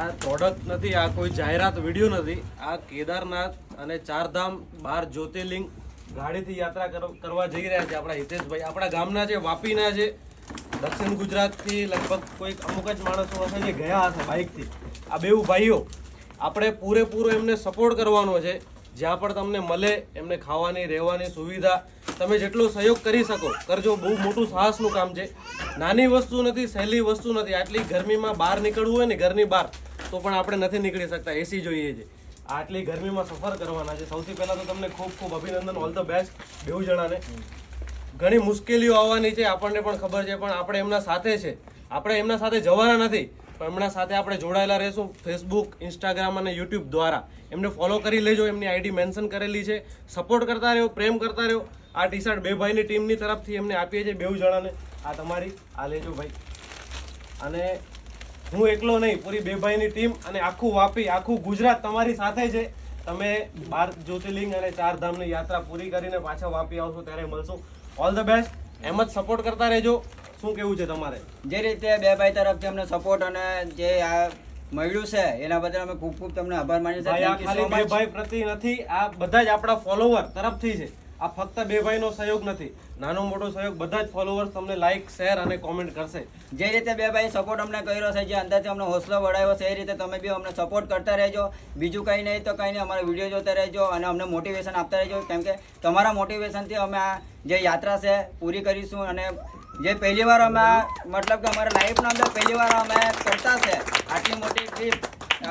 આ પ્રોડક્ટ નથી, આ કોઈ જાહેરાત વિડીયો નથી. આ કેદારનાથ અને ચારધામ 12 જ્યોતિર્લિંગ ગાડીથી યાત્રા કરવા જઈ રહ્યા છે આપણા હિતેશભાઈ. આપણા ગામના છે, વાપીના છે. દક્ષિણ ગુજરાતથી લગભગ કોઈક અમુક જ માણસો હશે જે ગયા હશે બાઇકથી. આ બેઉ ભાઈઓ આપણે પૂરેપૂરો એમને સપોર્ટ કરવાનો છે. જ્યાં પણ તમને મળે એમને ખાવાની રહેવાની સુવિધા તમે જેટલો સહયોગ કરી શકો કરજો. બહુ મોટું સાહસનું કામ છે, નાની વસ્તુ નથી, સહેલી વસ્તુ નથી. આટલી ગરમીમાં બહાર નીકળવું હોય ને ઘરની બહાર તો પણ આપણે નથી નીકળી શકતા, એસી જોઈએ છે. આટલી ગરમીમાં સફર કરવાના છે. સૌથી પહેલાં તો તમને ખૂબ ખૂબ અભિનંદન, ઓલ ધ બેસ્ટ બેઉ જણાને. ઘણી મુશ્કેલીઓ આવવાની છે, આપણને પણ ખબર છે, પણ આપણે એમના સાથે છે. આપણે એમના સાથે જવાના નથી, પણ એમના સાથે આપણે જોડાયેલા રહીશું ફેસબુક, ઇન્સ્ટાગ્રામ અને યુટ્યુબ દ્વારા. એમને ફોલો કરી લેજો, એમની આઈડી મેન્શન કરેલી છે. સપોર્ટ કરતા રહ્યો, પ્રેમ કરતા રહ્યો. આ ટી શર્ટ બે ભાઈની ટીમની તરફથી એમને આપીએ છીએ બેઉ જણાને. આ તમારી, આ લેજો ભાઈ. અને હું એકલો નહીં, પૂરી બે ભાઈની ટીમ અને આખું વાપી, આખું ગુજરાત તમારી સાથે છે. તમે 12 જ્યોતિર્લિંગ અને 4 ધામની યાત્રા પૂરી કરીને પાછા વાપી આવશો ત્યારે મળશું. All the best. એમ જ સપોર્ટ કરતા રહેજો. શું કેવું છે તમારે? જે રીતે બે ભાઈ તરફથી અમને સપોર્ટ અને જે આ મળ્યું છે એના બદલ અમે ખૂબ ખૂબ તમને આભાર માનીએ છીએ. આ ખાલી બે ભાઈ પ્રતિ નથી, આ બધા જ આપણા ફોલોવર તરફથી છે. આ ફક્ત બે ભાઈનો સહયોગ નથી, નાનો મોટો સહયોગ. બધા જ ફોલોવર્સ તમને લાઈક, શેર અને કોમેન્ટ કરશે. જે રીતે બે ભાઈ સપોર્ટ અમને કર્યો છે, જે અંદરથી અમને હોસલો વડાવ્યો છે, એ રીતે તમે બી અમને સપોર્ટ કરતા રહેજો. બીજું કંઈ નહીં તો કંઈ નહીં, અમારા વિડીયો જોતા રહેજો અને અમને મોટિવેશન આપતા રહેજો. કેમ કે તમારા મોટિવેશનથી અમે આ જે યાત્રા છે પૂરી કરીશું. અને જે પહેલી વાર અમે મતલબ કે અમારા લાઈફના અંદર પહેલી વાર અમે કરતા છે આટલી મોટી ટ્રીપ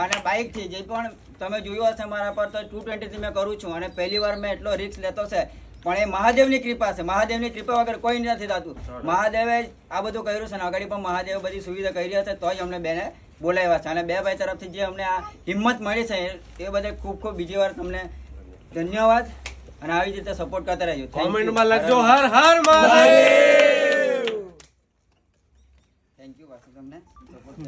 અને બાઇકથી. જે પણ તમે જોયું હશે મારા પર તો 220થી મેં કરું છું અને પહેલી વાર મેં એટલો રિસ્ક લેતો છે. પણ એ મહાદેવની કૃપા છે, મહાદેવની કૃપા વગર કોઈ નથી થતું. મહાદેવે આ બધું કર્યું છે ને આગળ પણ મહાદેવે બધી સુવિધા કરી હશે તો જ અમને બેને બોલાવ્યા છે. અને બે ભાઈ તરફથી જે અમને આ હિંમત મળી છે એ બધે ખૂબ ખૂબ બીજી વાર તમને ધન્યવાદ. અને આવી રીતે સપોર્ટ કરતા રહેજો. કોમેન્ટમાં લખજો હર હર મહાદેવ. થેન્ક યુ પાછું તમને સપોર્ટ